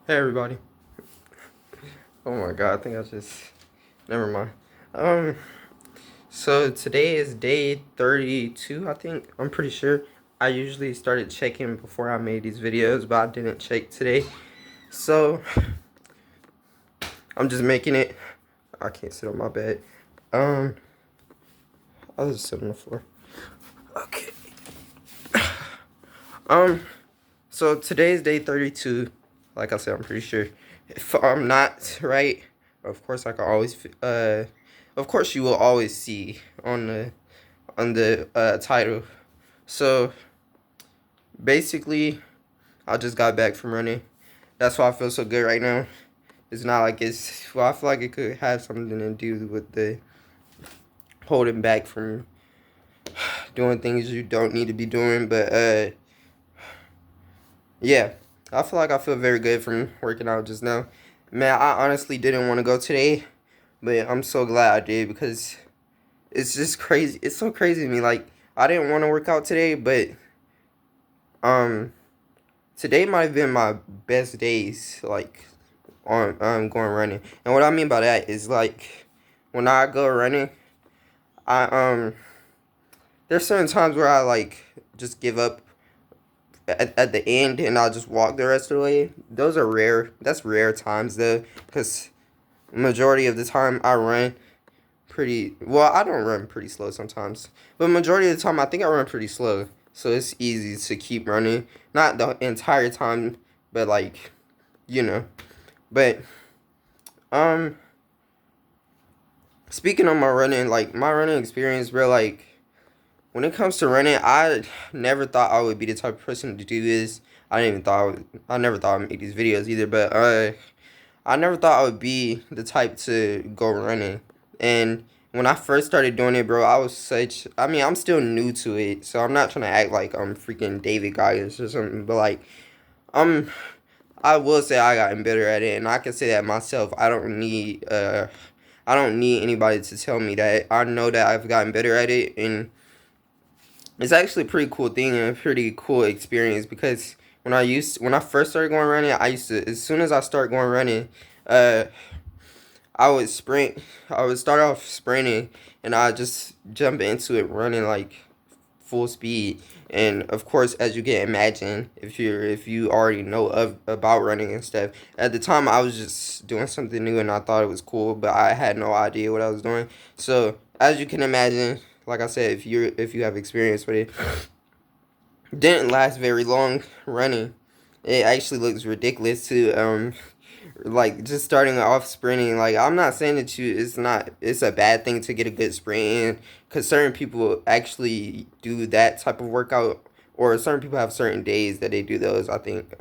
Hey everybody. Oh my god, I think I just never mind. Um so today is day 32, I think. I'm pretty sure. I usually started checking before I made these videos, but I didn't check today. So I'm just making it. I can't sit on my bed. Um I'll just sit on the floor. Okay. So today's day 32. Like I said, I'm pretty sure. If I'm not right, of course I can always of course you will always see on the title. So basically, I just got back from running. That's why I feel so good right now. It's not like it's. Well, I feel like it could have something to do with the holding back from doing things you don't need to be doing. But yeah, I feel like I feel very good from working out just now. Man, I honestly didn't want to go today, but I'm so glad I did because it's just crazy. It's so crazy to me. Like I didn't want to work out today, but um today might have been my best days, like on going running. And what I mean by that is like when I go running, I there's certain times where I like just give up at the end and I'll just walk the rest of the way. Those are rare. That's rare times though, because majority of the time I run pretty well. I don't run pretty slow sometimes, but majority of the time I think I run pretty slow. So it's easy to keep running. Not the entire time, but like you know. But um, speaking of my running, like my running experience, bro, like when it comes to running, I never thought I would be the type of person to do this. I didn't even thought I never thought I'd make these videos either, but I never thought I would be the type to go running. And when I first started doing it, bro, I was such. I mean, I'm still new to it, so I'm not trying to act like I'm freaking David Goggins or something. But like, I'm. I will say I gotten better at it, and I can say that myself. I don't need anybody to tell me that. I know that I've gotten better at it, and it's actually a pretty cool thing and a pretty cool experience because when I first started going running, I used to as soon as I start going running, uh, I would sprint. I would start off sprinting, and I just jump into it running like full speed. And of course, as you can imagine, if you already know of about running and stuff, at the time I was just doing something new and I thought it was cool, but I had no idea what I was doing. So as you can imagine, like I said, if you have experience with it, didn't last very long running. It actually looks ridiculous to like just starting off sprinting. Like I'm not saying that it's a bad thing to get a good sprint in, because certain people actually do that type of workout, or certain people have certain days that they do those. I think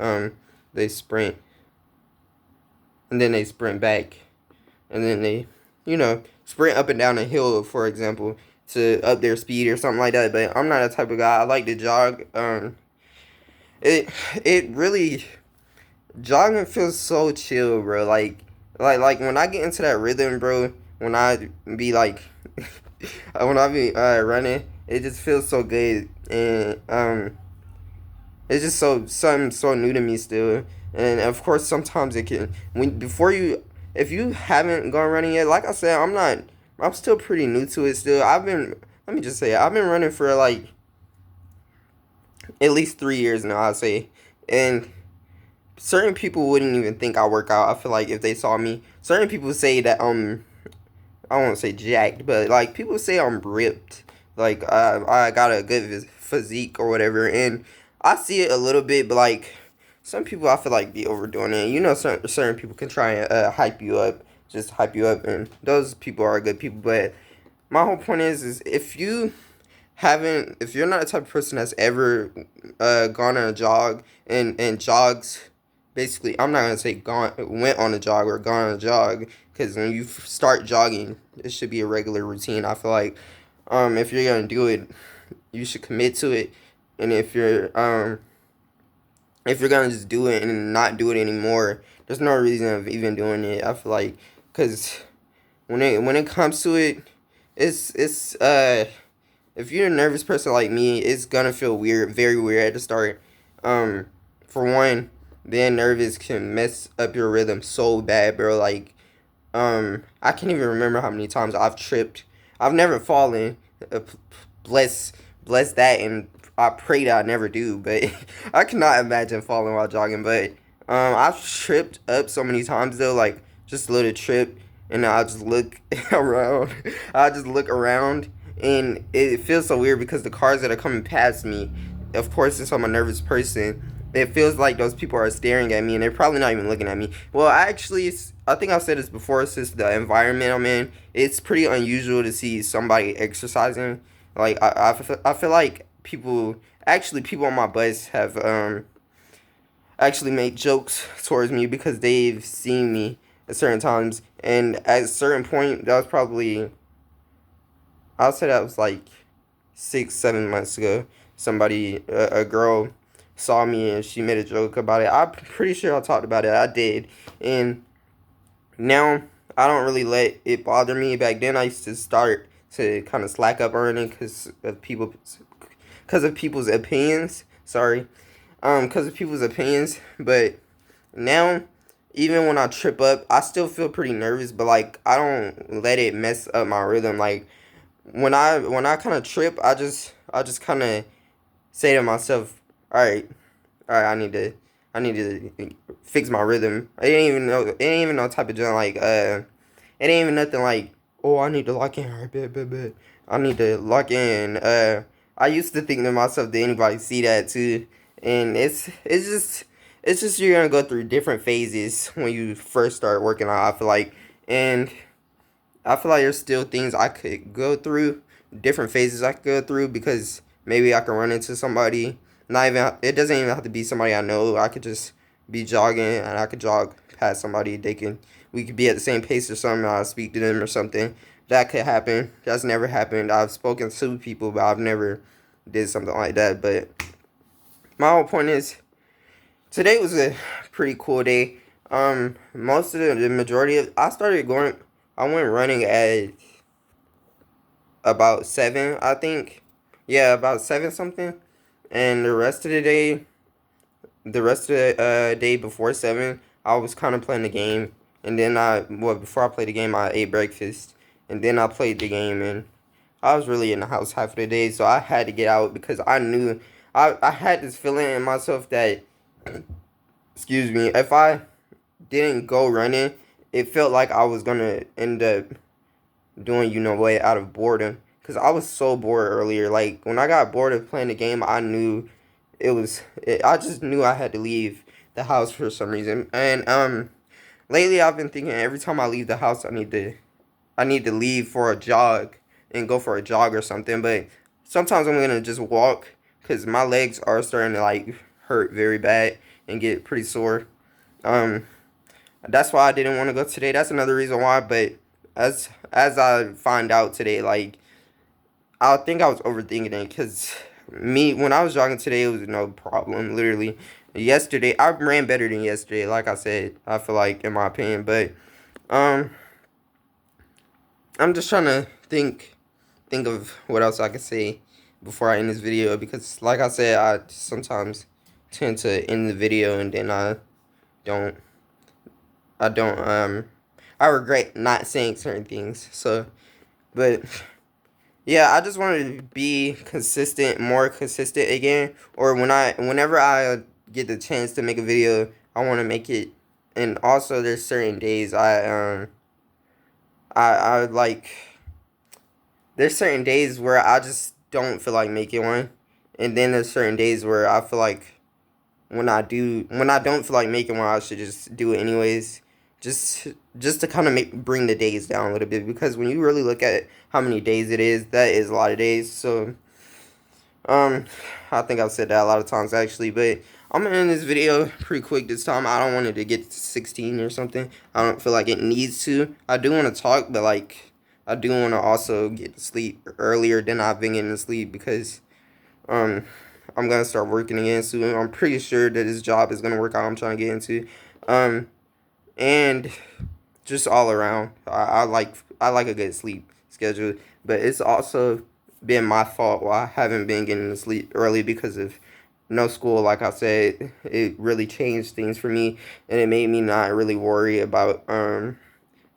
they sprint and then they sprint back and then they sprint up and down a hill, for example, to up their speed or something like that. But I'm not that type of guy. I like to jog. It it really jogging feels so chill, bro. Like when I get into that rhythm, bro. When I be like, when I be running, it just feels so good, and it's just something so new to me still. And of course, sometimes it can when before you if you haven't gone running yet. Like I said, I'm still pretty new to it. Still, let me just say I've been running for like at least 3 years now. I'd say, and certain people wouldn't even think I work out. I feel like if they saw me, certain people say that I won't say jacked, but like people say I'm ripped. Like I got a good physique or whatever, and I see it a little bit, but like some people I feel like be overdoing it. You know, certain people can try and hype you up, just hype you up, and those people are good people. But my whole point is if you're not the type of person that's ever gone on a jog and jogs, basically I'm not gonna say gone went on a jog or gone on a jog, because when you start jogging it should be a regular routine. I feel like if you're gonna do it you should commit to it, and if you're gonna just do it and not do it anymore, there's no reason of even doing it. I feel like because when it comes to it, it's if you're a nervous person like me, it's gonna feel weird, very weird at the start. Um, for one, being nervous can mess up your rhythm so bad, bro. Like, I can't even remember how many times I've tripped. I've never fallen. Bless, bless that, and I pray that I never do. But I cannot imagine falling while jogging. But I've tripped up so many times though, like just a little trip, and I just look around. I just look around, and it feels so weird because the cars that are coming past me, of course, since I'm a nervous person, it feels like those people are staring at me and they're probably not even looking at me. Well, I think I've said this before, since the environment I'm in, it's pretty unusual to see somebody exercising. Like, I feel like people on my bus have, actually made jokes towards me because they've seen me at certain times. And at a certain point, that was probably, I'll say that was like 6, 7 months ago. A girl saw me and she made a joke about it. I'm pretty sure I talked about it. I did. And now I don't really let it bother me. Back then, I used to start to kind of slack up on it because of people's opinions. Sorry, because of people's opinions. But now, even when I trip up, I still feel pretty nervous. But like, I don't let it mess up my rhythm. Like, when I kind of trip, I just kind of say to myself, all right, I need to fix my rhythm. It ain't even no type of junk like it ain't even nothing like, oh, I need to lock in. All right, bet. I need to lock in. I used to think to myself, did anybody see that too? And it's just you're gonna go through different phases when you first start working out. I feel like, and I feel like there's still things I could go through, different phases I could go through, because maybe I can run into somebody. Not even it doesn't even have to be somebody I know. I could just be jogging and I could jog past somebody. We could be at the same pace or something. I'll speak to them or something. That could happen. That's never happened. I've spoken to people, but I've never did something like that. But my whole point is, today was a pretty cool day. Most of the majority of I went running at about 7, I think. Yeah, about 7 something. And the rest of the day before 7, I was kind of playing the game. And then before I played the game, I ate breakfast. And then I played the game, and I was really in the house half of the day. So I had to get out because I knew, I had this feeling in myself that, excuse me, if I didn't go running, it felt like I was going to end up doing what out of boredom, because I was so bored earlier. Like, when I got bored of playing the game, I knew I just knew I had to leave the house for some reason. And lately I've been thinking every time I leave the house, I need to leave for a jog and go for a jog or something. But sometimes I'm gonna just walk because my legs are starting to like hurt very bad and get pretty sore. um that's why I didn't want to go today. That's another reason why. But as I find out today, like, I think I was overthinking it, because me, when I was jogging today, it was no problem. Literally, yesterday I ran better than yesterday. Like I said, I feel like, in my opinion. But um, I'm just trying to think of what else I could say before I end this video, because like I said, I sometimes tend to end the video and then don't I don't I regret not saying certain things. So, but yeah, I just wanted to be consistent, more consistent again. Or whenever I get the chance to make a video, I want to make it. And also, there's certain days I like. There's certain days where I just don't feel like making one, and then there's certain days where I feel like, when I don't feel like making one, I should just do it anyways. Just just to kind of bring the days down a little bit, because when you really look at how many days it is, that is a lot of days. So um, I think I've said that a lot of times actually. But I'm gonna end this video pretty quick this time. I don't want it to get to 16 or something. I don't feel like it needs to. I do want to talk, but like, I do want to also get to sleep earlier than I've been getting to sleep, because um, I'm gonna start working again soon. I'm pretty sure that this job is gonna work out. I'm trying to get into. Um, and just all around, I like a good sleep schedule. But it's also been my fault why I haven't been getting to sleep early, because of no school, like I said, it really changed things for me, and it made me not really worry about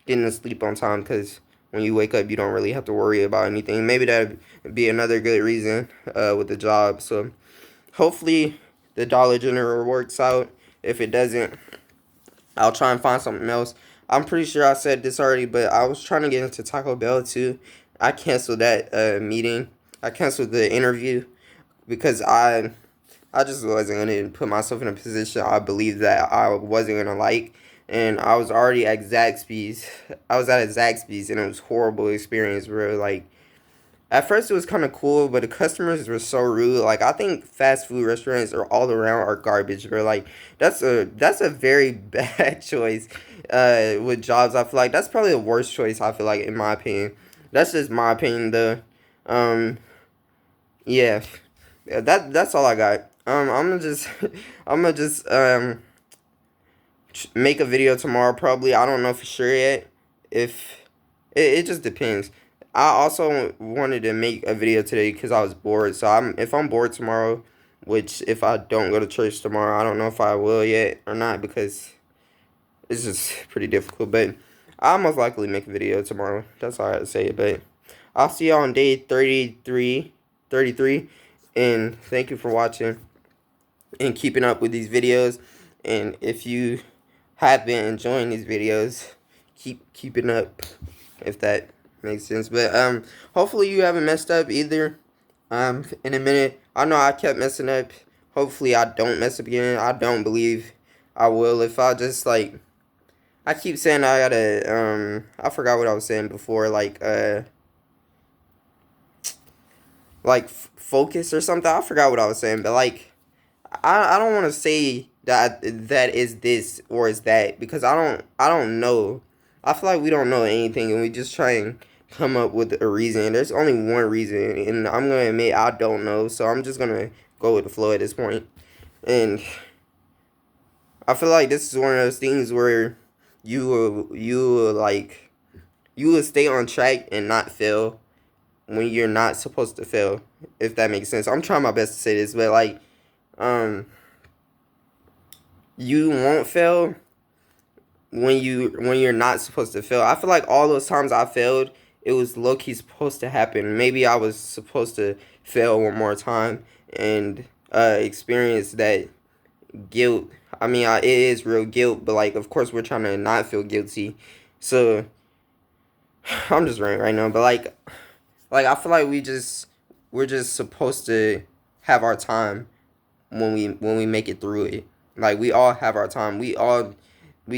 getting to sleep on time, because when you wake up, you don't really have to worry about anything. Maybe that'd be another good reason with the job. So hopefully the Dollar General works out. If it doesn't, I'll try and find something else. I'm pretty sure I said this already, but I was trying to get into Taco Bell too. I canceled that meeting. I canceled the interview because I just wasn't gonna put myself in a position I believe that I wasn't gonna like, and I was already at Zaxby's. I was at a Zaxby's, and it was a horrible experience. Bro, like at first it was kind of cool, but the customers were so rude. Like I think fast food restaurants are all around are garbage, bro. Like that's a very bad choice. With jobs, I feel like that's probably the worst choice. I feel like, in my opinion, that's just my opinion, though. Um, yeah, yeah, that's all I got. I'm gonna just I'm gonna just make a video tomorrow. Probably, I don't know for sure yet. If it just depends. I also wanted to make a video today because I was bored. So if I'm bored tomorrow, which if I don't go to church tomorrow, I don't know if I will yet or not, because it's just pretty difficult. But I'll most likely make a video tomorrow. That's all I have to say. But I'll see y'all on day 33, and thank you for watching and keeping up with these videos. And if you have been enjoying these videos, keep keeping up, if that makes sense. But hopefully you haven't messed up either. In a minute, I know I kept messing up. Hopefully I don't mess up again. I don't believe I will. If I just like, I keep saying I gotta I forgot what I was saying before, like focus or something. I forgot what I was saying, but like I don't want to say that is this or is that, because I don't know. I feel like we don't know anything, and we just try and come up with a reason. There's only one reason, and I'm gonna admit I don't know. So I'm just gonna go with the flow at this point. And I feel like this is one of those things where you will stay on track and not fail when you're not supposed to fail, if that makes sense. I'm trying my best to say this, but like um you won't fail when you're not supposed to fail. I feel like all those times I failed, it was low key supposed to happen. Maybe I was supposed to fail one more time and experience that guilt. I mean, it is real guilt, but like, of course, we're trying to not feel guilty. So I'm just ranting right now, but like I feel like we're just supposed to have our time when we make it through it. Like we all have our time. We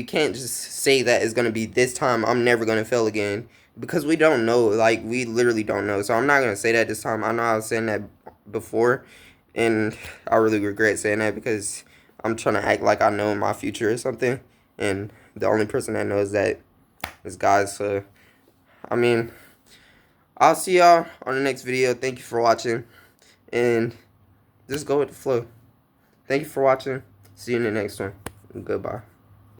can't just say that it's gonna be this time. I'm never gonna fail again, because we don't know. Like we literally don't know. So I'm not gonna say that this time. I know I was saying that before, and I really regret saying that, because I'm trying to act like I know my future or something, and the only person that knows that is God. So I mean, I'll see y'all on the next video. Thank you for watching, and just go with the flow. Thank you for watching. See you in the next one. Goodbye.